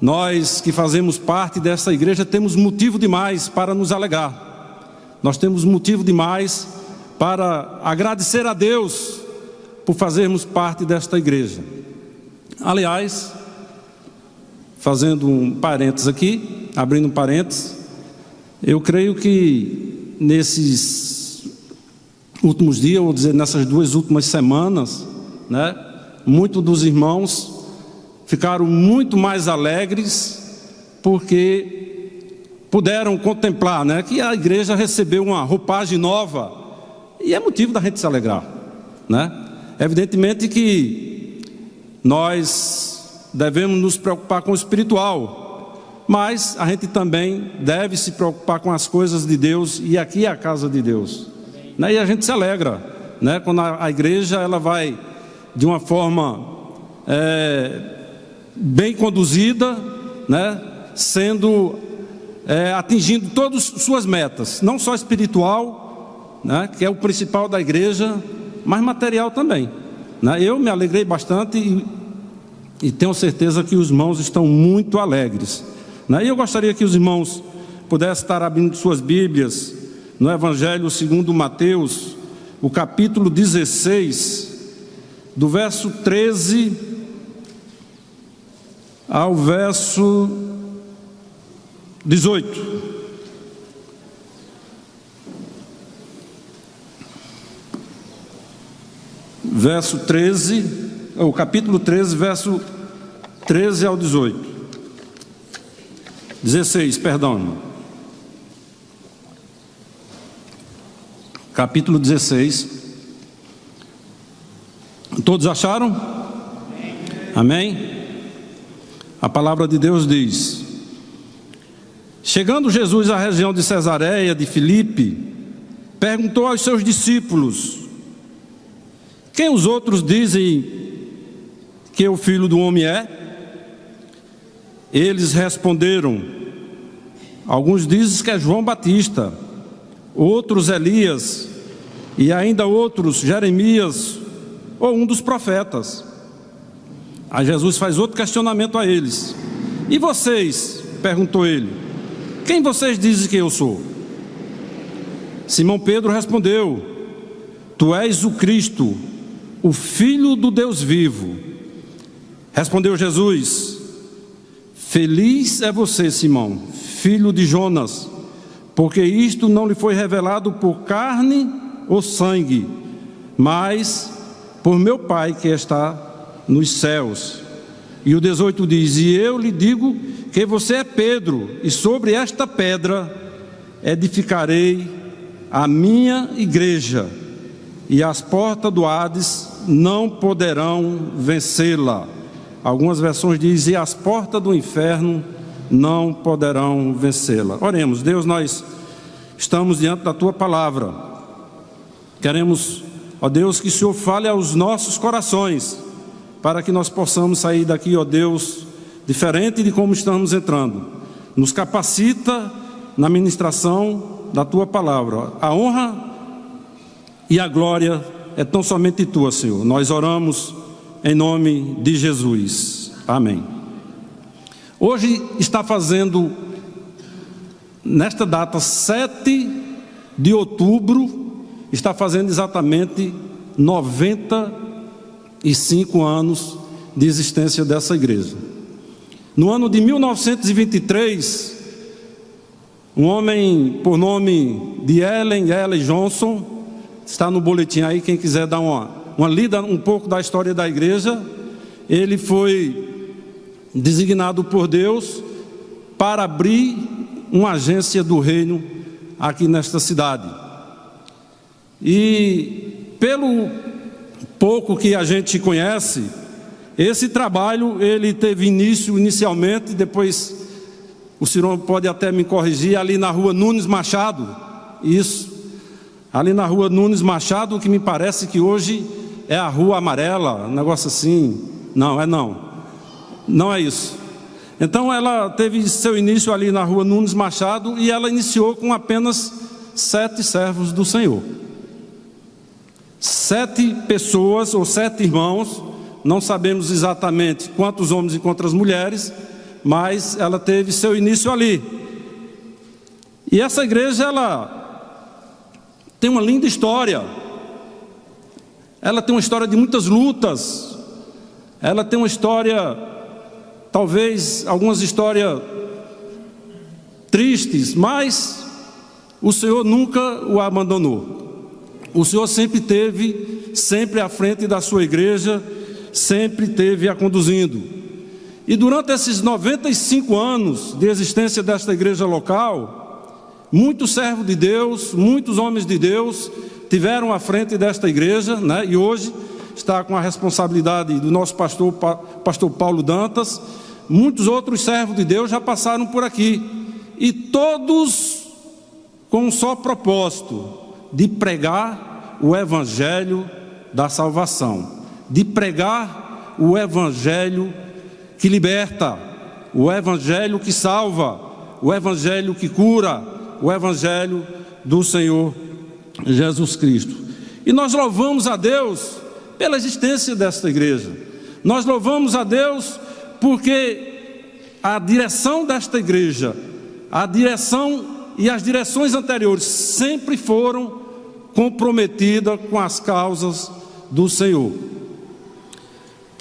Nós que fazemos parte dessa igreja temos motivo demais para nos alegrar. Nós temos motivo demais para agradecer a Deus por fazermos parte desta igreja. Aliás, fazendo um parênteses aqui, abrindo um parênteses, eu creio que nesses últimos dias, vou dizer, nessas 2 últimas semanas, né, muitos dos irmãos ficaram muito mais alegres porque puderam contemplar, né, que a igreja recebeu uma roupagem nova, e é motivo da gente se alegrar, né? Evidentemente que nós devemos nos preocupar com o espiritual, mas a gente também deve se preocupar com as coisas de Deus, e aqui é a casa de Deus, né? E a gente se alegra, né, quando a igreja ela vai de uma forma bem conduzida, né, atingindo todas suas metas, não só espiritual, né, que é o principal da igreja, mas material também, né? Eu me alegrei bastante e tenho certeza que os irmãos estão muito alegres, né? E eu gostaria que os irmãos pudessem estar abrindo suas Bíblias no Evangelho segundo Mateus, o capítulo 16, do verso 13 ao verso 18. Verso 13, o capítulo 13, verso 13 ao 18. 16, perdão. Capítulo 16. Todos acharam? Amém? A palavra de Deus diz: chegando Jesus à região de Cesareia de Filipe, perguntou aos seus discípulos: quem os outros dizem que o Filho do Homem é? Eles responderam: alguns dizem que é João Batista, outros Elias, e ainda outros Jeremias ou um dos profetas. Aí Jesus faz outro questionamento a eles: e vocês? Perguntou ele: quem vocês dizem que eu sou? Simão Pedro respondeu: tu és o Cristo, o Filho do Deus vivo. Respondeu Jesus: feliz é você, Simão, filho de Jonas, porque isto não lhe foi revelado por carne ou sangue, mas por meu Pai que está nos céus. E o 18 diz: e eu lhe digo que você é Pedro, e sobre esta pedra edificarei a minha igreja, e as portas do Hades não poderão vencê-la. Algumas versões dizem: e as portas do inferno não poderão vencê-la. Oremos. Deus, nós estamos diante da Tua palavra. Queremos, ó Deus, que o Senhor fale aos nossos corações, para que nós possamos sair daqui, ó Deus, diferente de como estamos entrando. Nos capacita na ministração da Tua palavra. A honra e a glória é tão somente Tua, Senhor. Nós oramos em nome de Jesus. Amém. Hoje está fazendo, nesta data, 7 de outubro, está fazendo exatamente 95 anos de existência dessa igreja. No ano de 1923, um homem por nome de Ellen Johnson, está no boletim aí, quem quiser dar uma lida um pouco da história da igreja, ele foi designado por Deus para abrir uma agência do reino aqui nesta cidade. E pelo pouco que a gente conhece, esse trabalho ele teve inicialmente, depois o senhor pode até me corrigir, ali na rua Nunes Machado. Isso, ali na rua Nunes Machado, que me parece que hoje é a Rua Amarela, um negócio assim. Não é isso. Então ela teve seu início ali na rua Nunes Machado, e ela iniciou com apenas 7 servos do Senhor. 7 pessoas ou 7 irmãos, não sabemos exatamente quantos homens e quantas mulheres, mas ela teve seu início ali. E essa igreja, ela tem uma linda história. Ela tem uma história de muitas lutas. Ela tem uma história, talvez algumas histórias tristes, mas o Senhor nunca o abandonou. O Senhor sempre teve, sempre à frente da sua igreja, sempre teve a conduzindo. E durante esses 95 anos de existência desta igreja local, muitos servos de Deus, muitos homens de Deus tiveram à frente desta igreja, né? E hoje está com a responsabilidade do nosso pastor Paulo Dantas. Muitos outros servos de Deus já passaram por aqui, e todos com um só propósito: de pregar o evangelho da salvação, de pregar o evangelho que liberta, o evangelho que salva, o evangelho que cura, o evangelho do Senhor Jesus Cristo. E nós louvamos a Deus pela existência desta igreja. Nós louvamos a Deus porque a direção desta igreja, a direção e as direções anteriores sempre foram comprometidas com as causas do Senhor.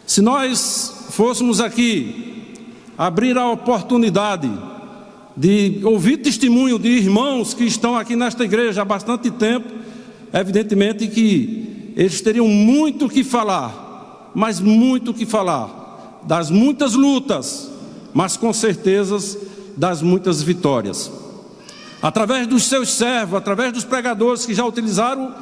Se nós fôssemos aqui abrir a oportunidade de ouvir testemunho de irmãos que estão aqui nesta igreja há bastante tempo, evidentemente que eles teriam muito o que falar, mas muito o que falar das muitas lutas, mas com certeza das muitas vitórias. Através dos seus servos, através dos pregadores que já utilizaram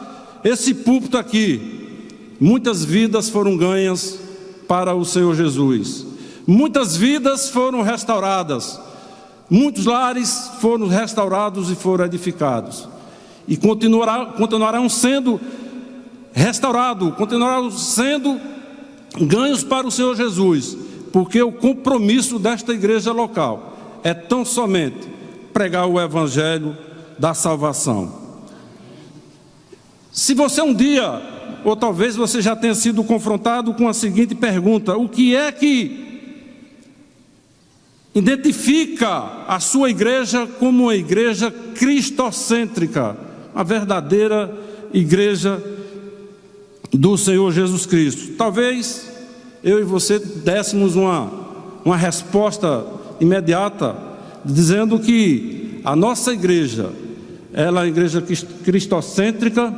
esse púlpito aqui, muitas vidas foram ganhas para o Senhor Jesus. Muitas vidas foram restauradas. Muitos lares foram restaurados e foram edificados. E continuarão sendo restaurados, continuarão sendo ganhos para o Senhor Jesus, porque o compromisso desta igreja local é tão somente pregar o evangelho da salvação. Se você um dia, ou talvez você já tenha sido confrontado com a seguinte pergunta: o que é que identifica a sua igreja como uma igreja cristocêntrica, a verdadeira igreja do Senhor Jesus Cristo? Talvez eu e você dessemos uma resposta imediata, dizendo que a nossa igreja, ela é uma igreja cristocêntrica,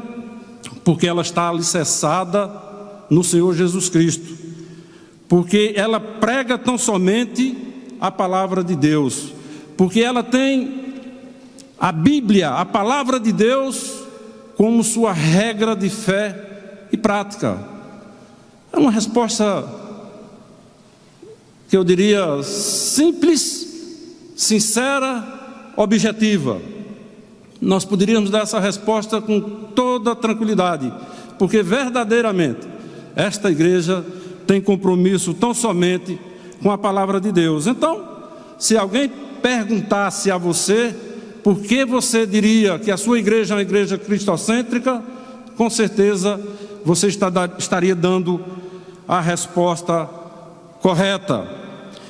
porque ela está alicerçada no Senhor Jesus Cristo, porque ela prega tão somente a palavra de Deus, porque ela tem a Bíblia, a palavra de Deus, como sua regra de fé e prática. É uma resposta que eu diria simples, sincera, objetiva. Nós poderíamos dar essa resposta com toda tranquilidade, porque verdadeiramente esta igreja tem compromisso tão somente com a palavra de Deus. Então, se alguém perguntasse a você por que você diria que a sua igreja é uma igreja cristocêntrica, com certeza você estaria dando a resposta correta.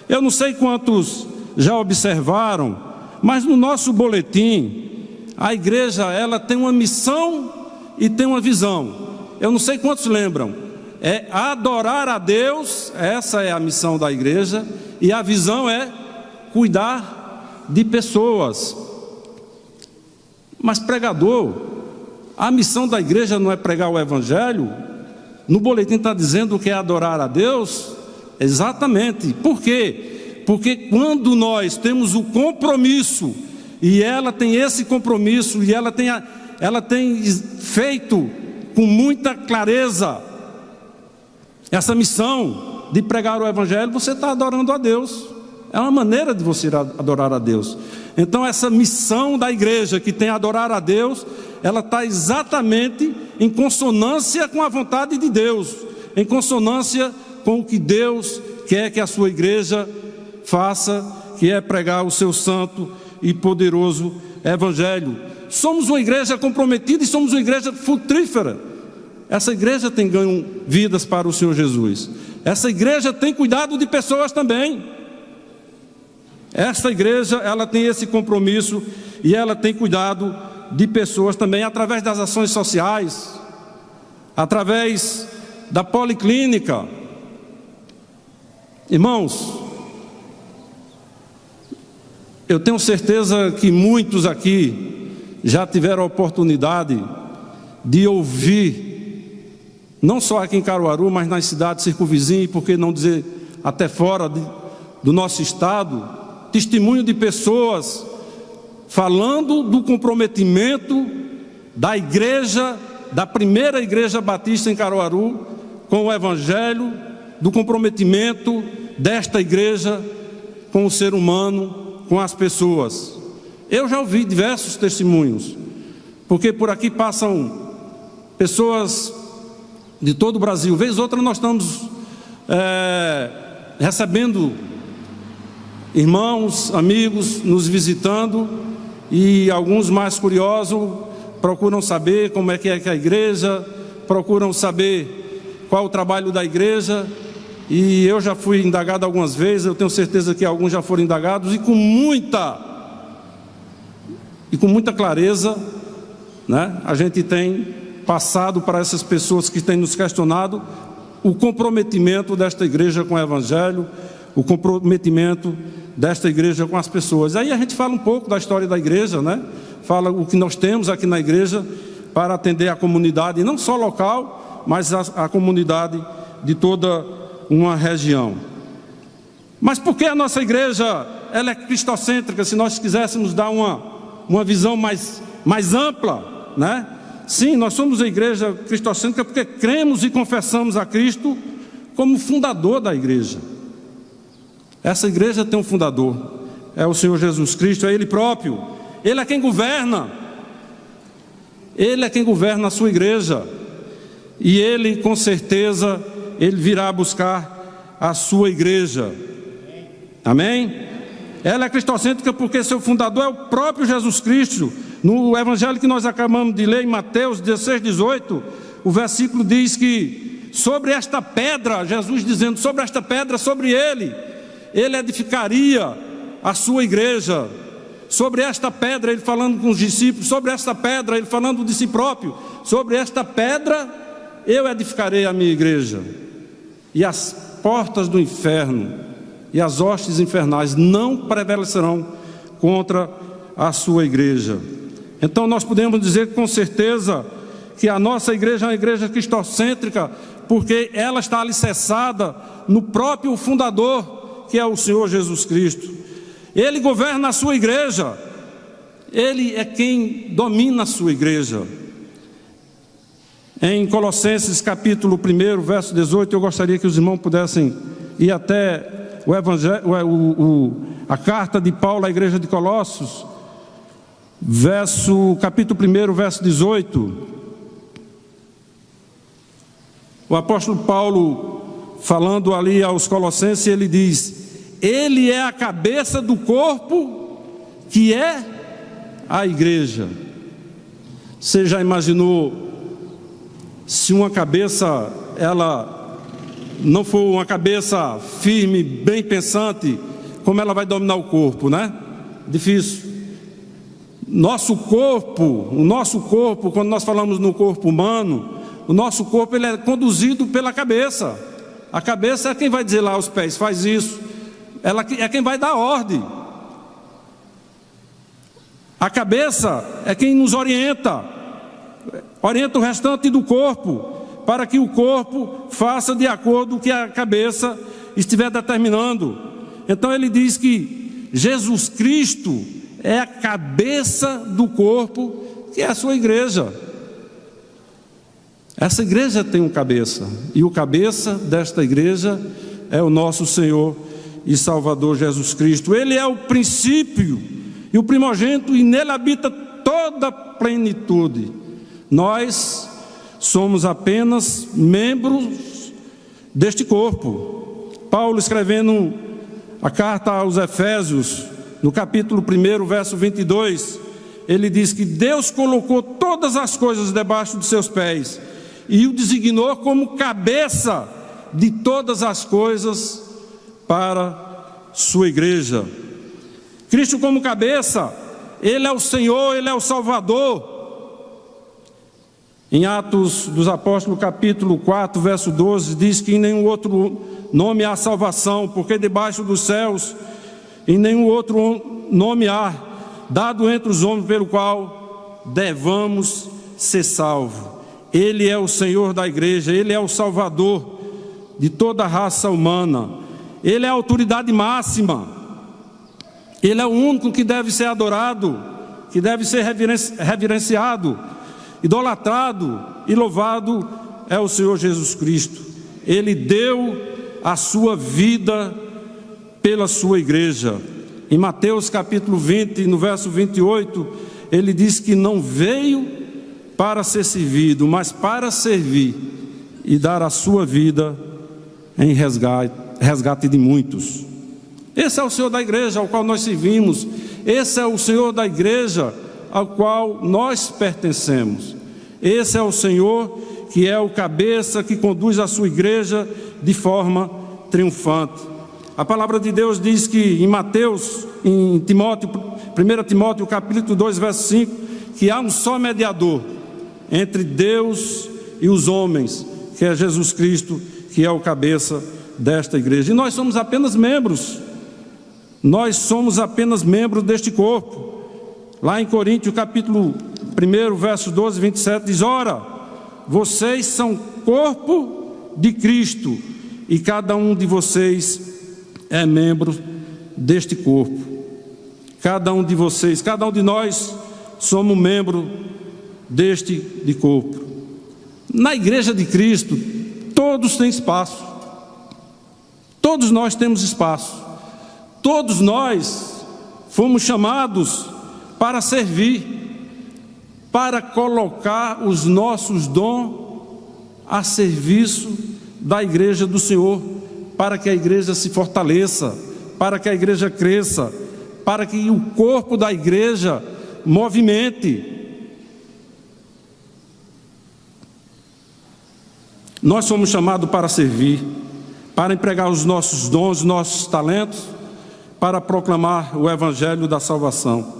Eu não sei quantos já observaram, mas no nosso boletim, a igreja, ela tem uma missão e tem uma visão. Eu não sei quantos lembram. É adorar a Deus, essa é a missão da igreja, e a visão é cuidar de pessoas. Mas pregador, a missão da igreja não é pregar o evangelho? No boletim está dizendo que é adorar a Deus? Exatamente. Por quê? Porque quando nós temos o compromisso, e ela tem esse compromisso, e ela tem feito com muita clareza essa missão de pregar o evangelho, você está adorando a Deus. É uma maneira de você adorar a Deus. Então essa missão da igreja, que tem a adorar a Deus, ela está exatamente em consonância com a vontade de Deus, em consonância com o que Deus quer que a sua igreja faça, que é pregar o seu santo e poderoso evangelho. Somos uma igreja comprometida e somos uma igreja frutífera. Essa igreja tem ganho vidas para o Senhor Jesus. Essa igreja tem cuidado de pessoas também. Esta igreja, ela tem esse compromisso e ela tem cuidado de pessoas também através das ações sociais, através da policlínica. Irmãos, eu tenho certeza que muitos aqui já tiveram a oportunidade de ouvir, não só aqui em Caruaru, mas nas cidades circunvizinhas, e por que não dizer até fora do nosso estado, testemunho de pessoas falando do comprometimento da igreja, da primeira igreja batista em Caruaru, com o evangelho, do comprometimento desta igreja com o ser humano, com as pessoas. Eu já ouvi diversos testemunhos, porque por aqui passam pessoas de todo o Brasil. Vez ou outra nós estamos recebendo irmãos, amigos nos visitando, e alguns mais curiosos procuram saber como é que a igreja, procuram saber qual o trabalho da igreja. E eu já fui indagado algumas vezes, eu tenho certeza que alguns já foram indagados, e com muita clareza, né, a gente tem passado para essas pessoas que têm nos questionado o comprometimento desta igreja com o evangelho, o comprometimento desta igreja com as pessoas. Aí a gente fala um pouco da história da igreja, né? Fala o que nós temos aqui na igreja para atender a comunidade, não só local, mas a comunidade de toda uma região. Mas por que a nossa igreja ela é cristocêntrica? Se nós quiséssemos dar uma visão mais ampla, né? Sim, nós somos a igreja cristocêntrica porque cremos e confessamos a Cristo como fundador da igreja. Essa igreja tem um fundador, é o Senhor Jesus Cristo, é Ele próprio. Ele é quem governa, Ele é quem governa a sua igreja, e Ele, com certeza, Ele virá buscar a sua igreja. Amém? Ela é cristocêntrica porque seu fundador é o próprio Jesus Cristo. No evangelho que nós acabamos de ler, em Mateus 16, 18, o versículo diz que sobre esta pedra, Jesus dizendo, sobre esta pedra, sobre Ele edificaria a sua igreja. Sobre esta pedra, Ele falando com os discípulos, sobre esta pedra, Ele falando de si próprio, sobre esta pedra eu edificarei a minha igreja, e as portas do inferno e as hostes infernais não prevalecerão contra a sua igreja. Então nós podemos dizer com certeza que a nossa igreja é uma igreja cristocêntrica, porque ela está alicerçada no próprio fundador, que é o Senhor Jesus Cristo. Ele governa a sua igreja, Ele é quem domina a sua igreja. Em Colossenses capítulo 1, verso 18, eu gostaria que os irmãos pudessem ir até o evangelho, a carta de Paulo à igreja de Colossos, capítulo 1, verso 18. O apóstolo Paulo, falando ali aos Colossenses, ele diz: Ele é a cabeça do corpo, que é a igreja. Você já imaginou se uma cabeça, ela não for uma cabeça firme, bem pensante, como ela vai dominar o corpo, né? Difícil. O nosso corpo, quando nós falamos no corpo humano, o nosso corpo ele é conduzido pela cabeça. A cabeça é quem vai dizer lá aos pés, faz isso. Ela é quem vai dar ordem. A cabeça é quem nos orienta o restante do corpo, para que o corpo faça de acordo com o que a cabeça estiver determinando. Então ele diz que Jesus Cristo é a cabeça do corpo, que é a sua igreja. Essa igreja tem um cabeça, e o cabeça desta igreja é o nosso Senhor e Salvador Jesus Cristo. Ele é o princípio e o primogênito, e nele habita toda a plenitude. Nós somos apenas membros deste corpo. Paulo, escrevendo a carta aos Efésios, no capítulo 1, verso 22, ele diz que Deus colocou todas as coisas debaixo de seus pés e o designou como cabeça de todas as coisas para sua igreja. Cristo como cabeça, Ele é o Senhor, Ele é o Salvador. Em Atos dos Apóstolos, capítulo 4, verso 12, diz que em nenhum outro nome há salvação, porque debaixo dos céus, em nenhum outro nome há, dado entre os homens, pelo qual devamos ser salvos. Ele é o Senhor da igreja, Ele é o Salvador de toda a raça humana. Ele é a autoridade máxima. Ele é o único que deve ser adorado, que deve ser reverenciado, idolatrado e louvado é o Senhor Jesus Cristo. Ele deu a sua vida pela sua igreja. Em Mateus capítulo 20, no verso 28, ele diz que não veio para ser servido, mas para servir e dar a sua vida em resgate de muitos. Esse é o Senhor da igreja ao qual nós servimos. Esse é o Senhor da igreja ao qual nós pertencemos. Esse é o Senhor que é o cabeça, que conduz a sua igreja de forma triunfante. A palavra de Deus diz que em Timóteo, 1 Timóteo capítulo 2, verso 5, que há um só mediador entre Deus e os homens, que é Jesus Cristo, que é o cabeça desta igreja. E nós somos apenas membros. Nós somos apenas membros deste corpo. Lá em Coríntios, capítulo 1, verso 12, 27, diz: ora, vocês são corpo de Cristo, e cada um de vocês é membro deste corpo. Cada um de vocês, cada um de nós, somos membro deste corpo. Na igreja de Cristo, todos têm espaço. Todos nós temos espaço. Todos nós fomos chamados para servir, para colocar os nossos dons a serviço da igreja do Senhor, para que a igreja se fortaleça, para que a igreja cresça, para que o corpo da igreja movimente. Nós somos chamados para servir, para empregar os nossos dons, os nossos talentos, para proclamar o evangelho da salvação.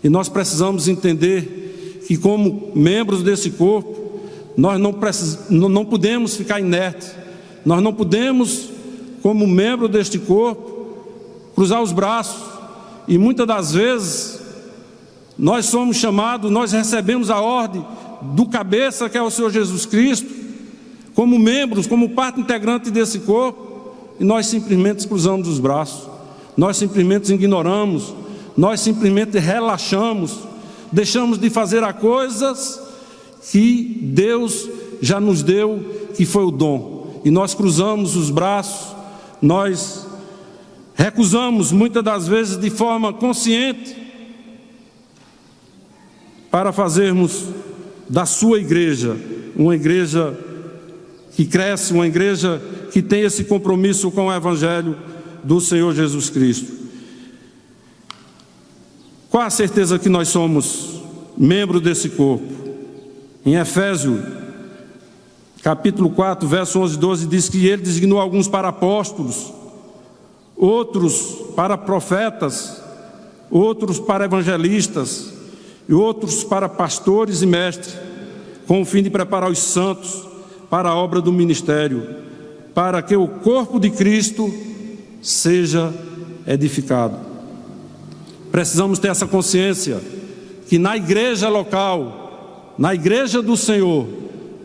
E nós precisamos entender que, como membros desse corpo, nós não podemos ficar inertes. Nós não podemos, como membro deste corpo, cruzar os braços. E muitas das vezes nós somos chamados, nós recebemos a ordem do cabeça, que é o Senhor Jesus Cristo, como membros, como parte integrante desse corpo, e nós simplesmente cruzamos os braços. Nós simplesmente ignoramos, nós simplesmente relaxamos, deixamos de fazer as coisas que Deus já nos deu, que foi o dom. E nós cruzamos os braços, nós recusamos muitas das vezes de forma consciente para fazermos da sua igreja uma igreja que cresce, uma igreja que tem esse compromisso com o evangelho do Senhor Jesus Cristo. Qual a certeza que nós somos membro desse corpo? Em Efésios, capítulo 4, verso 11 e 12, diz que ele designou alguns para apóstolos, outros para profetas, outros para evangelistas, e outros para pastores e mestres, com o fim de preparar os santos para a obra do ministério, para que o corpo de Cristo seja edificado. Precisamos ter essa consciência que na igreja local, na igreja do Senhor,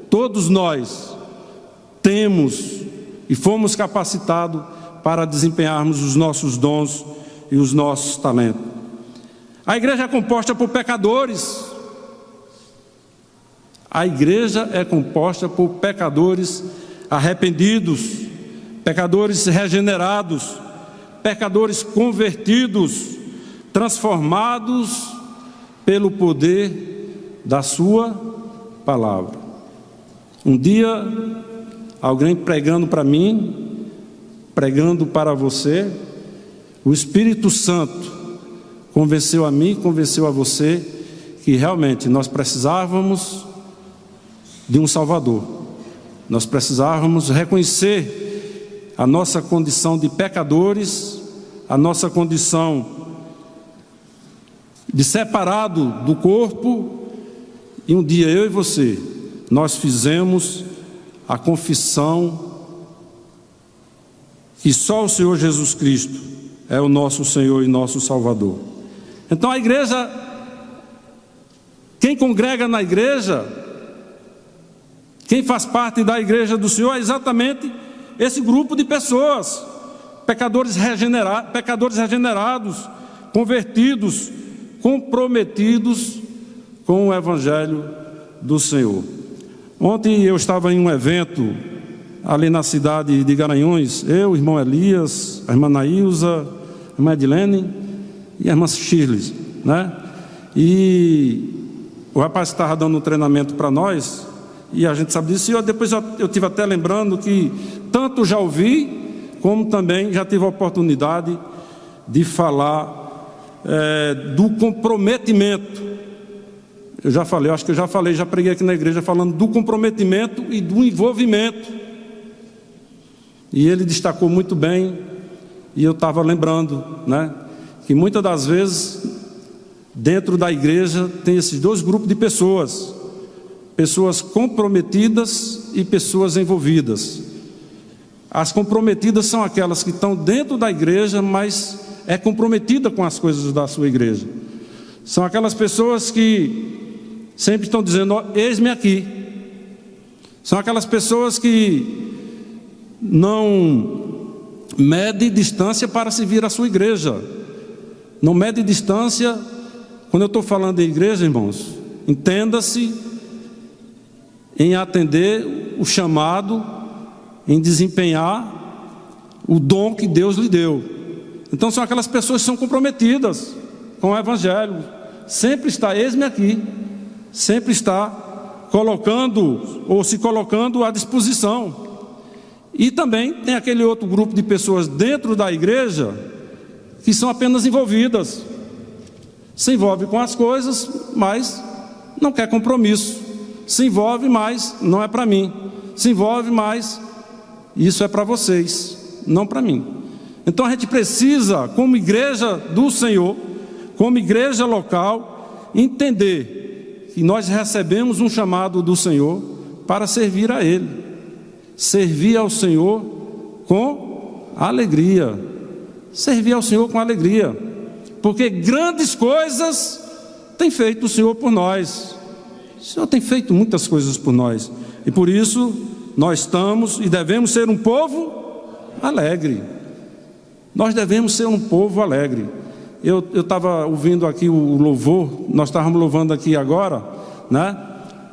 todos nós temos e fomos capacitados para desempenharmos os nossos dons e os nossos talentos. A igreja é composta por pecadores. A igreja é composta por pecadores arrependidos, pecadores regenerados, pecadores convertidos, transformados pelo poder da sua palavra. Um dia, alguém pregando para mim, pregando para você, o Espírito Santo convenceu a mim, convenceu a você, que realmente nós precisávamos de um Salvador. Nós precisávamos reconhecer a nossa condição de pecadores, a nossa condição de separado do corpo, e um dia eu e você, nós fizemos a confissão que só o Senhor Jesus Cristo é o nosso Senhor e nosso Salvador. Então a igreja, quem congrega na igreja, quem faz parte da igreja do Senhor é exatamente esse grupo de pessoas, pecadores regenerados, convertidos, comprometidos com o Evangelho do Senhor. Ontem eu estava em um evento ali na cidade de Garanhuns, eu, o irmão Elias, a irmã Nailza, a irmã Edilene e a irmã Shirley, né? E o rapaz estava dando um treinamento para nós, e a gente sabe disso, e depois eu tive até lembrando que tanto já ouvi, como também já tive a oportunidade de falar do comprometimento. Eu já falei, acho que eu já falei, já preguei aqui na igreja falando do comprometimento e do envolvimento. E ele destacou muito bem, e eu estava lembrando, né, que muitas das vezes dentro da igreja tem esses dois grupos de pessoas: pessoas comprometidas e pessoas envolvidas. As comprometidas são aquelas que estão dentro da igreja, mas é comprometida com as coisas da sua igreja. São aquelas pessoas que sempre estão dizendo: eis-me aqui. São aquelas pessoas que não mede distância para servir a sua igreja. Não mede distância. Quando eu estou falando de igreja, irmãos, entenda-se em atender o chamado, em desempenhar o dom que Deus lhe deu. Então são aquelas pessoas que são comprometidas com o Evangelho. Sempre está, eis-me aqui, sempre está colocando ou se colocando à disposição. E também tem aquele outro grupo de pessoas dentro da igreja que são apenas envolvidas. Se envolve com as coisas, mas não quer compromisso. Se envolve, mas não é para mim. Se envolve, mas isso é para vocês, não para mim. Então a gente precisa, como igreja do Senhor, como igreja local, entender que nós recebemos um chamado do Senhor para servir a Ele. Servir ao Senhor com alegria. Servir ao Senhor com alegria. Porque grandes coisas tem feito o Senhor por nós. O Senhor tem feito muitas coisas por nós. E por isso nós estamos e devemos ser um povo alegre. Nós devemos ser um povo alegre. Eu estava ouvindo aqui o louvor, nós estávamos louvando aqui agora, né?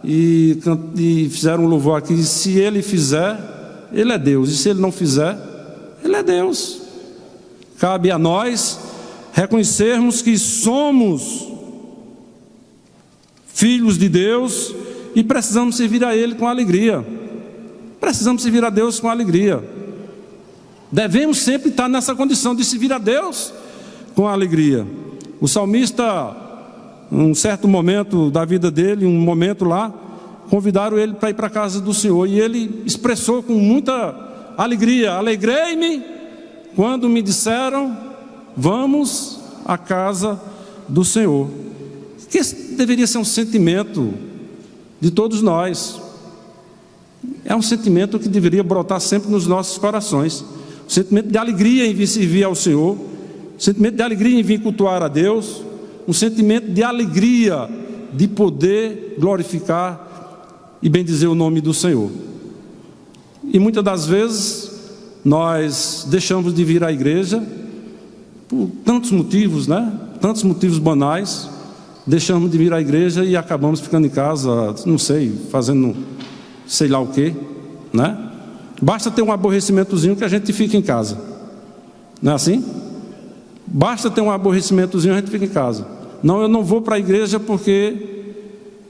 E fizeram um louvor aqui: se Ele fizer, Ele é Deus, e se Ele não fizer, Ele é Deus. Cabe a nós reconhecermos que somos filhos de Deus e precisamos servir a Ele com alegria. Precisamos servir a Deus com alegria. Devemos sempre estar nessa condição de servir a Deus com alegria. O salmista, um certo momento da vida dele, um momento lá, convidaram ele para ir para a casa do Senhor, e ele expressou com muita alegria: alegrei-me quando me disseram, vamos à casa do Senhor. Que esse deveria ser um sentimento de todos nós. É um sentimento que deveria brotar sempre nos nossos corações. Um sentimento de alegria em vir servir ao Senhor, um sentimento de alegria em vir cultuar a Deus, um sentimento de alegria de poder glorificar e bendizer o nome do Senhor. E muitas das vezes nós deixamos de vir à igreja por tantos motivos, né? Tantos motivos banais. Deixamos de vir à igreja e acabamos ficando em casa, não sei, fazendo sei lá o quê, né? Basta ter um aborrecimentozinho que a gente fica em casa. Não é assim? Basta ter um aborrecimentozinho, a gente fica em casa. Não, eu não vou para a igreja porque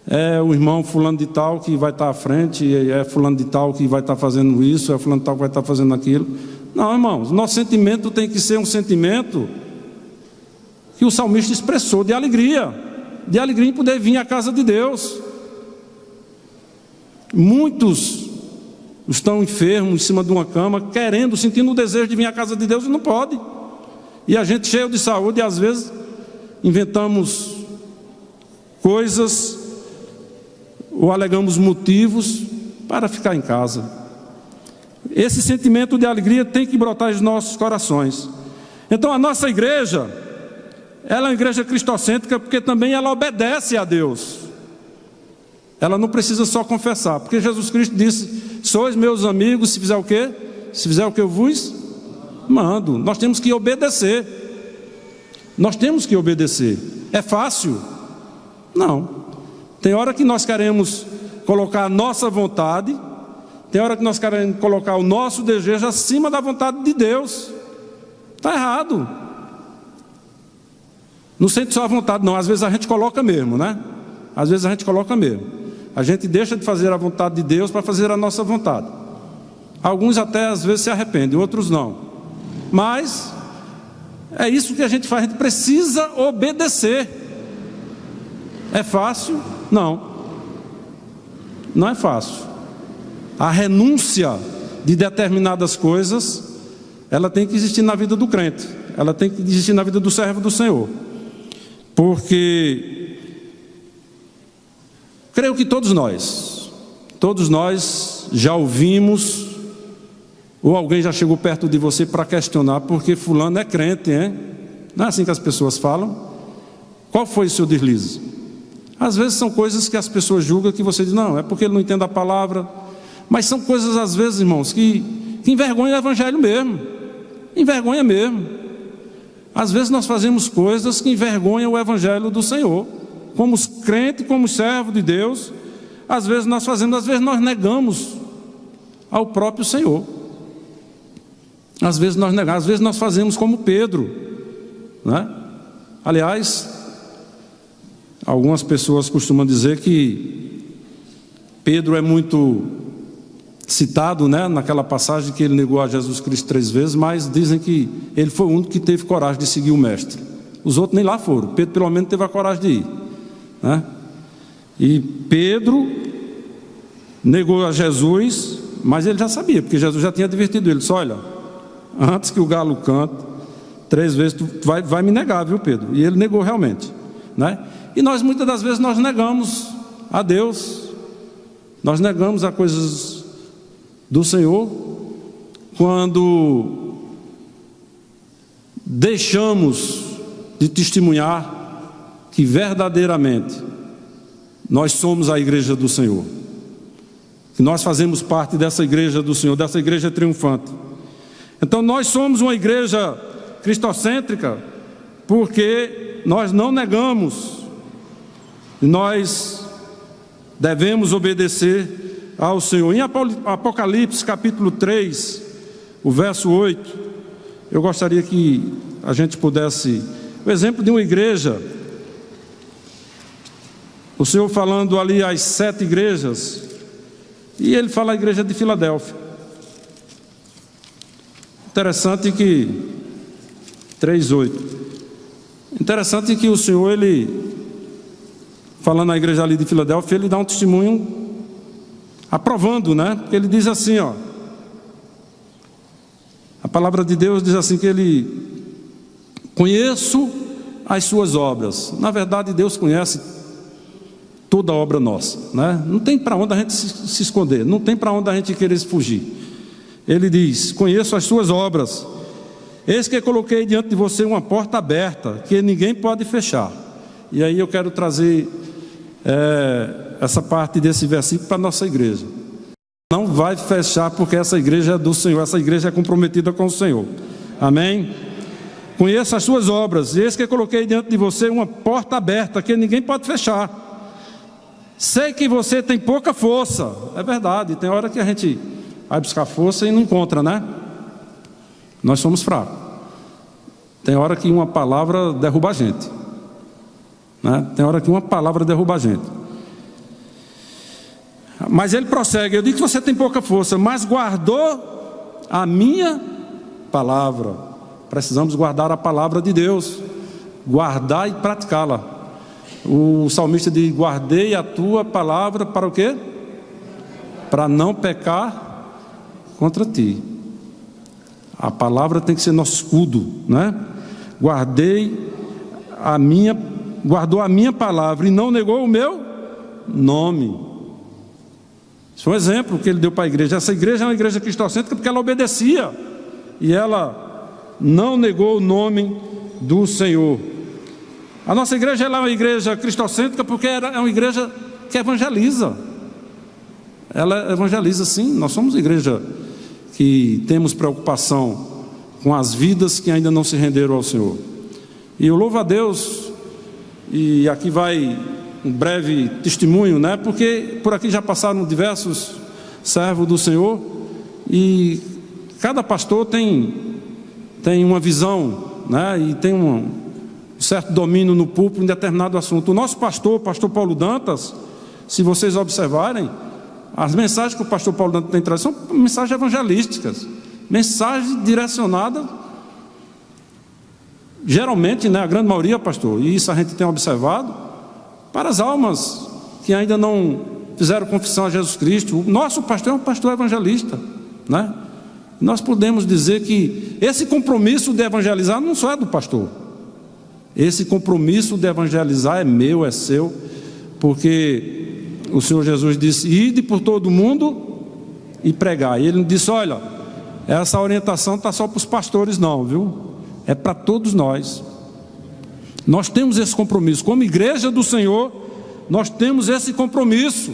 é o irmão fulano de tal que vai estar à frente, é fulano de tal que vai estar fazendo isso, é fulano de tal que vai estar fazendo aquilo. Não, irmãos, nosso sentimento tem que ser um sentimento que o salmista expressou de alegria em poder vir à casa de Deus. Muitos estão enfermos em cima de uma cama, querendo, sentindo o desejo de vir à casa de Deus, e não pode. E a gente cheio de saúde, às vezes inventamos coisas ou alegamos motivos para ficar em casa. Esse sentimento de alegria tem que brotar dos nossos corações. Então a nossa igreja, ela é uma igreja cristocêntrica porque também ela obedece a Deus. Ela não precisa só confessar, porque Jesus Cristo disse: sois meus amigos se fizer o quê? Se fizer o que eu vos mando. Nós temos que obedecer. Nós temos que obedecer. É fácil? Não. Tem hora que nós queremos colocar a nossa vontade, tem hora que nós queremos colocar o nosso desejo acima da vontade de Deus. Está errado. Não sente só a vontade, não. Às vezes a gente coloca mesmo, né? Às vezes a gente coloca mesmo. A gente deixa de fazer a vontade de Deus para fazer a nossa vontade. Alguns até às vezes se arrependem, outros não. Mas é isso que a gente faz. A gente precisa obedecer. É fácil? Não. Não é fácil. A renúncia de determinadas coisas, ela tem que existir na vida do crente. Ela tem que existir na vida do servo do Senhor. Porque creio que todos nós já ouvimos, ou alguém já chegou perto de você para questionar, porque fulano é crente, hein? Não é assim que as pessoas falam? Qual foi o seu deslize? Às vezes são coisas que as pessoas julgam que você diz: não, é porque ele não entende a palavra. Mas são coisas, às vezes, irmãos, que envergonham o evangelho mesmo. Envergonha mesmo. Às vezes nós fazemos coisas que envergonham o evangelho do Senhor. Como crente, como servo de Deus, às vezes nós fazemos, às vezes nós negamos ao próprio Senhor. Às vezes nós negamos, às vezes nós fazemos como Pedro, né? Aliás, algumas pessoas costumam dizer que Pedro é muito citado, né, naquela passagem que ele negou a Jesus Cristo 3 vezes, mas dizem que ele foi o único que teve coragem de seguir o mestre. Os outros nem lá foram. Pedro pelo menos teve a coragem de ir, né? E Pedro negou a Jesus, mas ele já sabia, porque Jesus já tinha advertido ele: só olha, antes que o galo cante 3 vezes tu vai me negar, viu, Pedro? E ele negou realmente, né? E nós muitas das vezes nós negamos a Deus, nós negamos as coisas do Senhor, quando deixamos de testemunhar que verdadeiramente nós somos a igreja do Senhor, que nós fazemos parte dessa igreja do Senhor, dessa igreja triunfante. Então nós somos uma igreja cristocêntrica porque nós não negamos, nós devemos obedecer ao Senhor. Em Apocalipse capítulo 3, o verso 8, eu gostaria que a gente pudesse, o exemplo de uma igreja, o Senhor falando ali às 7 igrejas, e ele fala a igreja de Filadélfia. Interessante que 3:8. Interessante que o Senhor, ele falando na igreja ali de Filadélfia, ele dá um testemunho aprovando, né? Porque ele diz assim, ó, a palavra de Deus diz assim que ele: conheço as suas obras. Na verdade, Deus conhece toda a obra nossa, né? Não tem para onde a gente se esconder, não tem para onde a gente querer fugir. Ele diz: conheço as suas obras, eis que coloquei diante de você uma porta aberta, que ninguém pode fechar. E aí eu quero trazer essa parte desse versículo para a nossa igreja. Não vai fechar, porque essa igreja é do Senhor, essa igreja é comprometida com o Senhor. Amém? Conheço as suas obras, eis que coloquei diante de você uma porta aberta, que ninguém pode fechar. Sei que você tem pouca força. É verdade, tem hora que a gente vai buscar força e não encontra, né? Nós somos fracos. Tem hora que uma palavra derruba a gente, né? Tem hora que uma palavra derruba a gente. Mas ele prossegue: eu digo que você tem pouca força, mas guardou a minha palavra. Precisamos guardar a palavra de Deus, guardar e praticá-la. O salmista diz: guardei a tua palavra para o quê? Para não pecar contra ti. A palavra tem que ser nosso escudo, né? Guardei guardou a minha palavra e não negou o meu nome. Isso é um exemplo que ele deu para a igreja. Essa igreja é uma igreja cristocêntrica porque ela obedecia e ela não negou o nome do Senhor. A nossa igreja ela é uma igreja cristocêntrica porque é uma igreja que evangeliza. Ela evangeliza, sim. Nós somos igreja que temos preocupação com as vidas que ainda não se renderam ao Senhor. E eu louvo a Deus, e aqui vai um breve testemunho, né? Porque por aqui já passaram diversos servos do Senhor, e cada pastor tem uma visão, né? E tem um certo domínio no púlpito em determinado assunto. O nosso pastor, o pastor Paulo Dantas, se vocês observarem, as mensagens que o pastor Paulo Dantas tem trazido são mensagens evangelísticas, mensagens direcionadas, geralmente, né, a grande maioria, pastor, e isso a gente tem observado, para as almas que ainda não fizeram confissão a Jesus Cristo. O nosso pastor é um pastor evangelista, né? Nós podemos dizer que esse compromisso de evangelizar não só é do pastor. Esse compromisso de evangelizar é meu, é seu, porque o Senhor Jesus disse: ide por todo mundo e pregai. E ele não disse: olha, essa orientação está só para os pastores, não, viu? É para todos nós. Nós temos esse compromisso, como igreja do Senhor, nós temos esse compromisso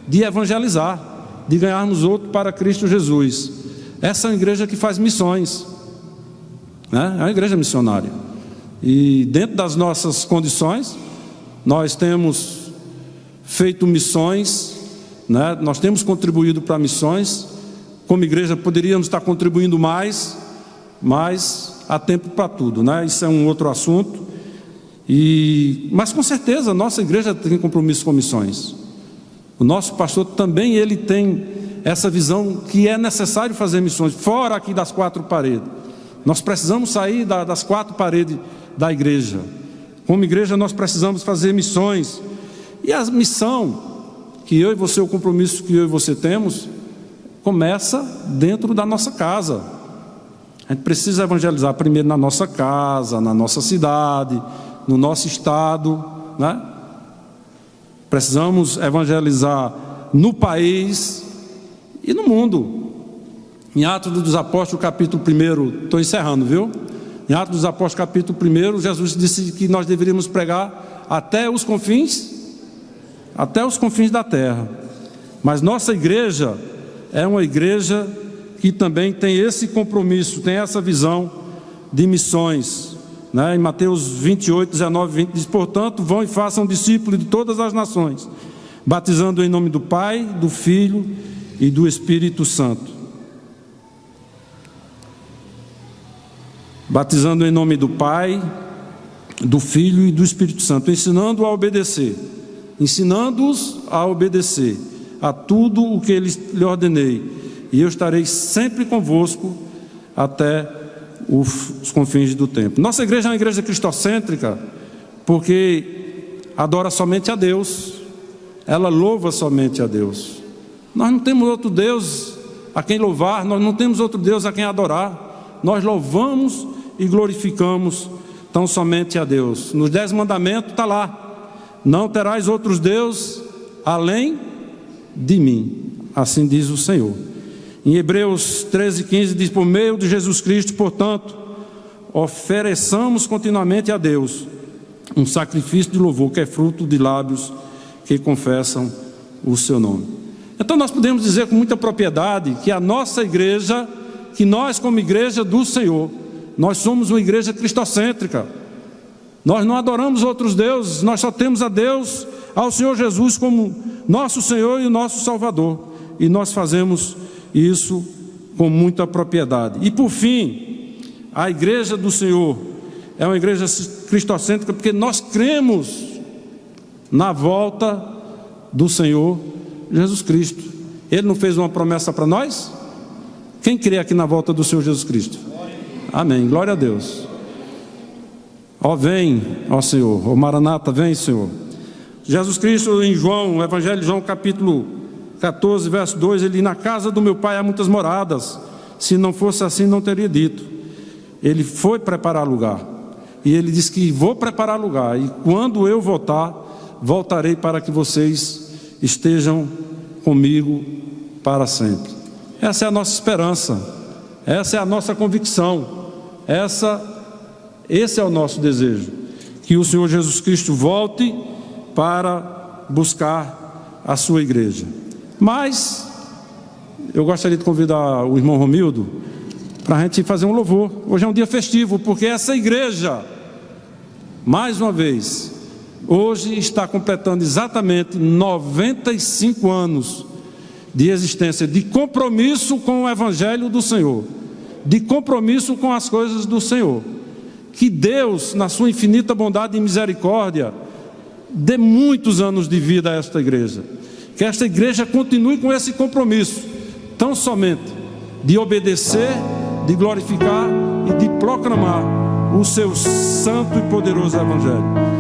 de evangelizar, de ganharmos outro para Cristo Jesus. Essa é uma igreja que faz missões, né? É uma igreja missionária. E dentro das nossas condições, nós temos feito missões, né? Nós temos contribuído para missões. Como igreja poderíamos estar contribuindo mais, mas há tempo para tudo, né? Isso é um outro assunto. Mas com certeza nossa igreja tem compromisso com missões. O nosso pastor também, ele tem essa visão que é necessário fazer missões fora aqui das quatro paredes. Nós precisamos sair das quatro paredes da igreja. Como igreja nós precisamos fazer missões. E a missão que eu e você, o compromisso que eu e você temos, começa dentro da nossa casa. A gente precisa evangelizar primeiro na nossa casa, na nossa cidade, no nosso estado, né? Precisamos evangelizar no país e no mundo. Em Atos dos Apóstolos, capítulo 1, estou encerrando, viu? Em Atos dos Apóstolos, capítulo 1, Jesus disse que nós deveríamos pregar até os confins da terra. Mas nossa igreja é uma igreja que também tem esse compromisso, tem essa visão de missões, né? Em Mateus 28, 19, 20 diz: portanto, vão e façam discípulos de todas as nações, batizando em nome do Pai, do Filho e do Espírito Santo. Batizando em nome do Pai, do Filho e do Espírito Santo, ensinando-os a obedecer a tudo o que lhe ordenei, e eu estarei sempre convosco até os confins do tempo. Nossa igreja é uma igreja cristocêntrica porque adora somente a Deus, ela louva somente a Deus. Nós não temos outro Deus a quem louvar, nós não temos outro Deus a quem adorar. Nós louvamos e glorificamos tão somente a Deus. Nos 10 mandamentos está lá: não terás outros deuses além de mim, assim diz o Senhor. Em Hebreus 13:15 diz: por meio de Jesus Cristo, portanto, ofereçamos continuamente a Deus um sacrifício de louvor, que é fruto de lábios que confessam o seu nome. Então nós podemos dizer com muita propriedade que a nossa igreja, que nós como igreja do Senhor, nós somos uma igreja cristocêntrica. Nós não adoramos outros deuses, nós só temos a Deus, ao Senhor Jesus como nosso Senhor e o nosso Salvador, e nós fazemos isso com muita propriedade. E por fim, a igreja do Senhor é uma igreja cristocêntrica porque nós cremos na volta do Senhor Jesus Cristo. Ele não fez uma promessa para nós? Quem crê aqui na volta do Senhor Jesus Cristo? Amém, glória a Deus. Ó vem, ó Senhor, ó Maranata, vem Senhor. Jesus Cristo em João, o Evangelho de João capítulo 14, verso 2, ele diz: na casa do meu pai há muitas moradas, se não fosse assim não teria dito. Ele foi preparar lugar. E ele diz que vou preparar lugar, e quando eu voltar, voltarei para que vocês estejam comigo para sempre. Essa é a nossa esperança, essa é a nossa convicção, esse é o nosso desejo, que o Senhor Jesus Cristo volte para buscar a sua igreja. Mas eu gostaria de convidar o irmão Romildo para a gente fazer um louvor. Hoje é um dia festivo, porque essa igreja, mais uma vez, hoje está completando exatamente 95 anos de existência, de compromisso com o Evangelho do Senhor, de compromisso com as coisas do Senhor. Que Deus, na sua infinita bondade e misericórdia, dê muitos anos de vida a esta igreja. Que esta igreja continue com esse compromisso, tão somente de obedecer, de glorificar e de proclamar o seu santo e poderoso Evangelho.